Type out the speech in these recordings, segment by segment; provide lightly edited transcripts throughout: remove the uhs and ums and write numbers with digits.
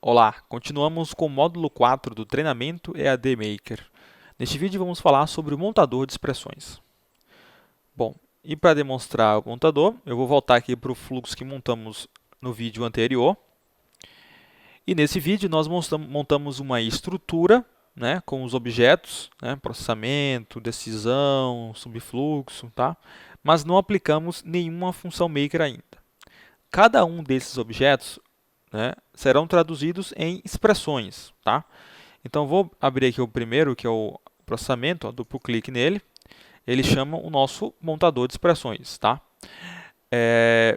Olá, continuamos com o módulo 4 do treinamento EAD Maker. Neste vídeo vamos falar sobre o montador de expressões. Bom, e para demonstrar o montador, eu vou voltar aqui para o fluxo que montamos no vídeo anterior. E nesse vídeo nós montamos uma estrutura, com os objetos, processamento, decisão, subfluxo, tá? Mas não aplicamos nenhuma função maker ainda. Cada um desses objetos serão traduzidos em expressões, tá? Então, vou abrir aqui o primeiro, que é o processamento, duplo clique nele. Ele chama o nosso montador de expressões, tá?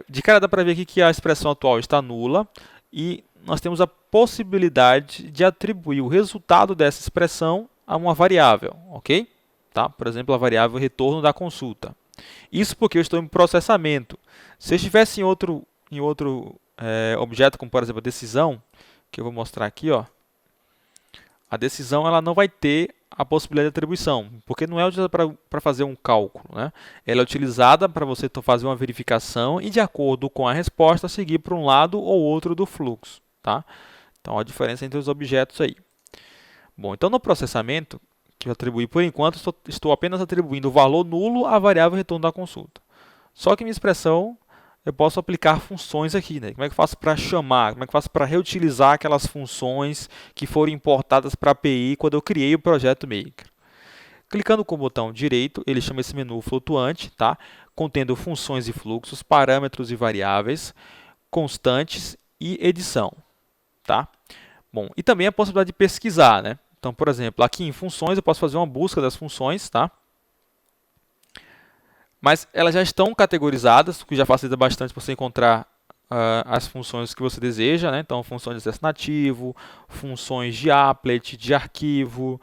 De cara dá para ver aqui que a expressão atual está nula e nós temos a possibilidade de atribuir o resultado dessa expressão a uma variável, ok? Tá? Por exemplo, a variável retorno da consulta. Isso porque eu estou em processamento. Se eu estivesse em outro objeto, como por exemplo a decisão, que eu vou mostrar aqui, ó, a decisão ela não vai ter a possibilidade de atribuição, porque não é utilizada para fazer um cálculo. Ela é utilizada para você fazer uma verificação e, de acordo com a resposta, seguir para um lado ou outro do fluxo. Tá? Então, a diferença entre os objetos aí. Bom, então no processamento, que eu atribuí por enquanto, estou apenas atribuindo o valor nulo à variável retorno da consulta. Só que minha expressão eu posso aplicar funções aqui, Como é que eu faço para chamar? Como é que eu faço para reutilizar aquelas funções que foram importadas para a API quando eu criei o projeto Maker? Clicando com o botão direito, ele chama esse menu flutuante, tá? Contendo funções e fluxos, parâmetros e variáveis, constantes e edição, tá? Bom, e também a possibilidade de pesquisar, Então, por exemplo, aqui em funções eu posso fazer uma busca das funções, tá? Mas elas já estão categorizadas, o que já facilita bastante para você encontrar as funções que você deseja. Então, funções de acesso nativo, funções de applet, de arquivo,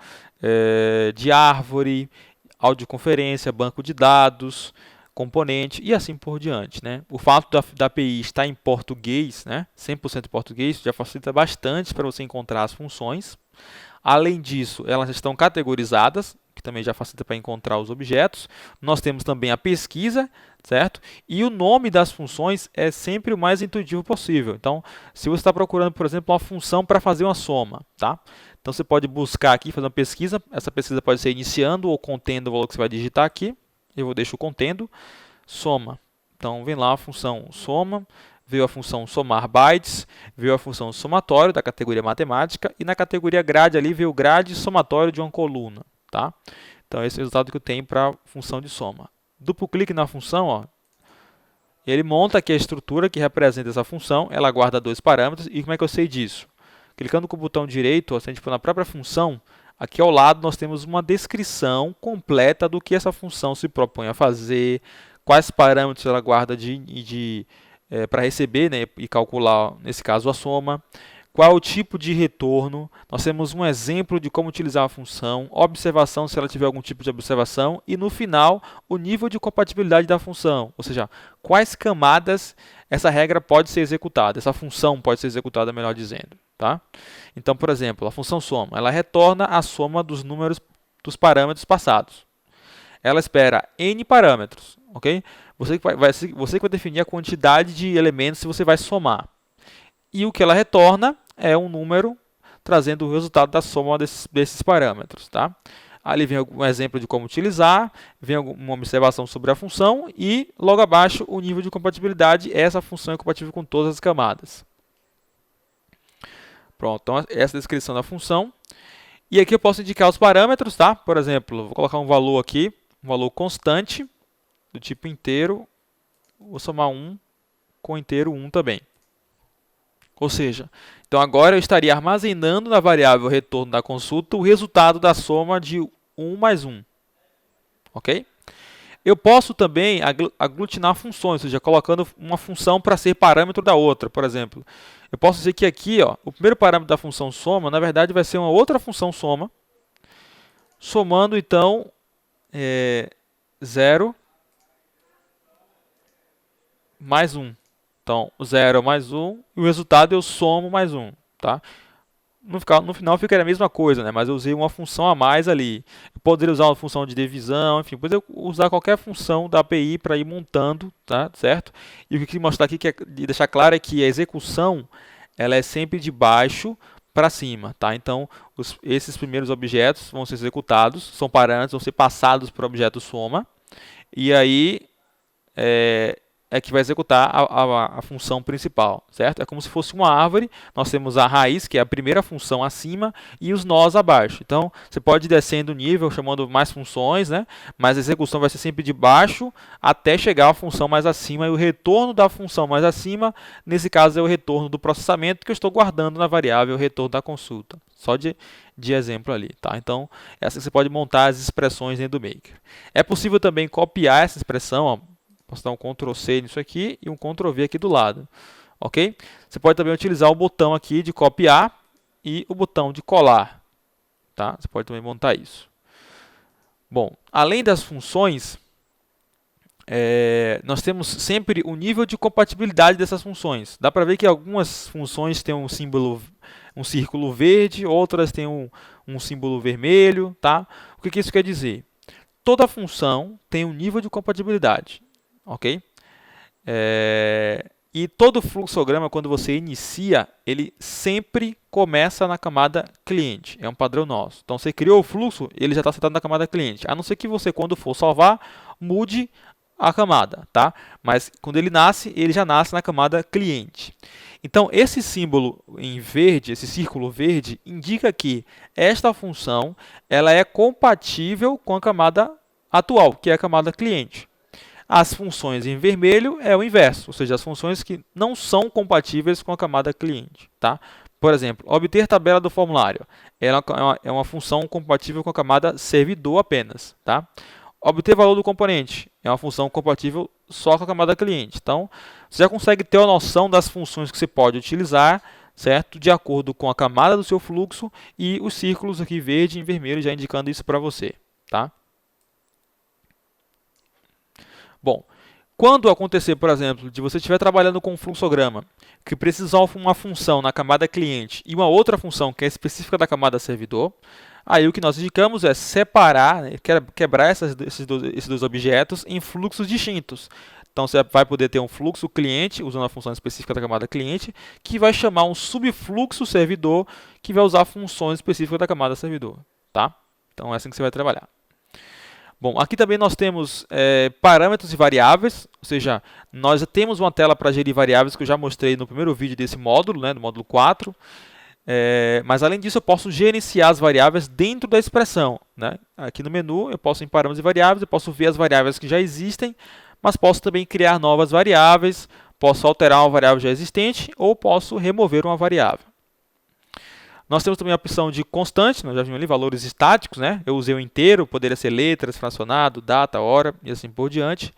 de árvore, audioconferência, banco de dados, componente e assim por diante. O fato da API estar em português, 100% português, já facilita bastante para você encontrar as funções. Além disso, elas estão categorizadas, que também já facilita para encontrar os objetos. Nós temos também a pesquisa, certo? E o nome das funções é sempre o mais intuitivo possível. Então, se você está procurando, por exemplo, uma função para fazer uma soma, tá? Então, você pode buscar aqui, fazer uma pesquisa. Essa pesquisa pode ser iniciando ou contendo o valor que você vai digitar aqui. Eu deixo o contendo. Soma. Então, vem lá a função soma. Veio a função somar bytes, veio a função somatório da categoria matemática e na categoria grade ali veio o grade somatório de uma coluna, tá? Então esse é o resultado que eu tenho para a função de soma. Duplo clique na função, ó, ele monta aqui a estrutura que representa essa função, ela guarda dois parâmetros e como é que eu sei disso? Clicando com o botão direito, se a gente for na própria função, aqui ao lado nós temos uma descrição completa do que essa função se propõe a fazer, quais parâmetros ela guarda para receber e calcular, nesse caso, a soma. Qual é o tipo de retorno? Nós temos um exemplo de como utilizar a função, observação se ela tiver algum tipo de observação e, no final, o nível de compatibilidade da função, ou seja, quais camadas essa regra pode ser executada, essa função pode ser executada, melhor dizendo. Tá? Então, por exemplo, a função soma, ela retorna a soma dos números dos parâmetros passados. Ela espera n parâmetros, ok? Você que vai definir a quantidade de elementos que você vai somar. E o que ela retorna é um número trazendo o resultado da soma desses parâmetros. Tá? Ali vem um exemplo de como utilizar, vem uma observação sobre a função e, logo abaixo, o nível de compatibilidade. Essa função é compatível com todas as camadas. Pronto, então essa é a descrição da função. E aqui eu posso indicar os parâmetros, tá? Por exemplo, vou colocar um valor aqui, um valor constante, do tipo inteiro, vou somar 1 com inteiro 1 também. Ou seja, então agora eu estaria armazenando na variável retorno da consulta o resultado da soma de 1 mais 1. Ok? Eu posso também aglutinar funções, ou seja, colocando uma função para ser parâmetro da outra. Por exemplo, eu posso dizer que aqui, ó, o primeiro parâmetro da função soma, na verdade, vai ser uma outra função soma, somando, então, 0 mais 1. Então, 0 mais 1 e o resultado eu somo mais 1. Tá? No final ficaria a mesma coisa, mas eu usei uma função a mais ali. Eu poderia usar uma função de divisão, enfim, poderia usar qualquer função da API para ir montando, tá? Certo? E o que eu queria mostrar aqui, e deixar claro, é que a execução ela é sempre de baixo para cima, tá? Então, esses primeiros objetos vão ser executados, são parâmetros, vão ser passados para o objeto soma, e aí é que vai executar a função principal, certo? É como se fosse uma árvore, nós temos a raiz, que é a primeira função acima, e os nós abaixo. Então, você pode ir descendo o nível, chamando mais funções, né? Mas a execução vai ser sempre de baixo até chegar à função mais acima, e o retorno da função mais acima, nesse caso, é o retorno do processamento que eu estou guardando na variável retorno da consulta. Só de exemplo ali, tá? Então, essa você pode montar as expressões dentro do Maker. É possível também copiar essa expressão, ó. Posso dar um Ctrl C nisso aqui e um Ctrl V aqui do lado, ok? Você pode também utilizar o botão aqui de copiar e o botão de colar, tá? Você pode também montar isso. Bom, além das funções, nós temos sempre o nível de compatibilidade dessas funções. Dá para ver que algumas funções têm um círculo verde, outras têm um símbolo vermelho, tá? O que isso quer dizer? Toda função tem um nível de compatibilidade. Ok? E todo fluxograma, quando você inicia, ele sempre começa na camada cliente. É um padrão nosso. Então, você criou o fluxo, ele já está setado na camada cliente. A não ser que você, quando for salvar, mude a camada, tá? Mas quando ele nasce, ele já nasce na camada cliente. Então, esse símbolo em verde, esse círculo verde, indica que esta função ela é compatível com a camada atual, que é a camada cliente. As funções em vermelho é o inverso, ou seja, as funções que não são compatíveis com a camada cliente. Tá? Por exemplo, obter tabela do formulário. Ela é uma função compatível com a camada servidor apenas. Tá? Obter valor do componente é uma função compatível só com a camada cliente. Então, você já consegue ter a noção das funções que você pode utilizar, certo? De acordo com a camada do seu fluxo e os círculos aqui verde e vermelho já indicando isso para você. Tá? Bom, quando acontecer, por exemplo, de você estiver trabalhando com um fluxograma que precisa de uma função na camada cliente e uma outra função que é específica da camada servidor, aí o que nós indicamos é separar, né, quebrar esses dois objetos em fluxos distintos. Então, você vai poder ter um fluxo cliente, usando a função específica da camada cliente, que vai chamar um subfluxo servidor, que vai usar funções específicas da camada servidor. Tá? Então, é assim que você vai trabalhar. Bom, aqui também nós temos parâmetros e variáveis, ou seja, nós já temos uma tela para gerir variáveis que eu já mostrei no primeiro vídeo desse módulo, né, do módulo 4. Mas além disso eu posso gerenciar as variáveis dentro da expressão. Né? Aqui no menu eu posso ir em parâmetros e variáveis, eu posso ver as variáveis que já existem, mas posso também criar novas variáveis, posso alterar uma variável já existente ou posso remover uma variável. Nós temos também a opção de constante, nós já vimos ali, valores estáticos, né? Eu usei o inteiro, poderia ser letras, fracionado, data, hora e assim por diante.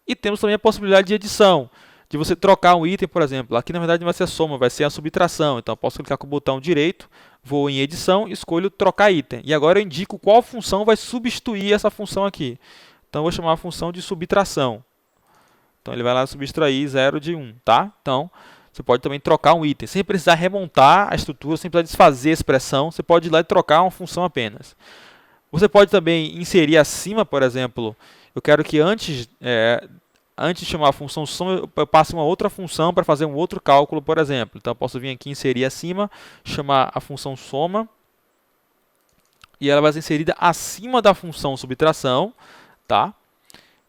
E temos também a possibilidade de edição, de você trocar um item, por exemplo. Aqui na verdade não vai ser a soma, vai ser a subtração. Então eu posso clicar com o botão direito, vou em edição, escolho trocar item. E agora eu indico qual função vai substituir essa função aqui. Então eu vou chamar a função de subtração. Então ele vai lá subtrair 0 de 1, tá? Então você pode também trocar um item, sem precisar remontar a estrutura, sem precisar desfazer a expressão, você pode ir lá e trocar uma função apenas. Você pode também inserir acima, por exemplo, eu quero que antes de chamar a função soma, eu passe uma outra função para fazer um outro cálculo, por exemplo. Então eu posso vir aqui, inserir acima, chamar a função soma, e ela vai ser inserida acima da função subtração, tá?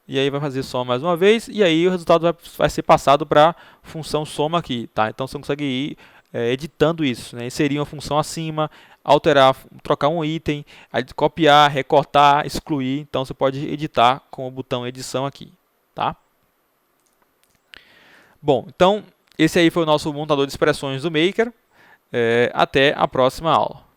E aí vai fazer soma mais uma vez, e aí o resultado vai ser passado para a função soma aqui, tá? Então você consegue ir editando isso, né? Inserir uma função acima, alterar, trocar um item, copiar, recortar, excluir. Então você pode editar com o botão edição aqui, tá? Bom, então esse aí foi o nosso montador de expressões do Maker. Até a próxima aula.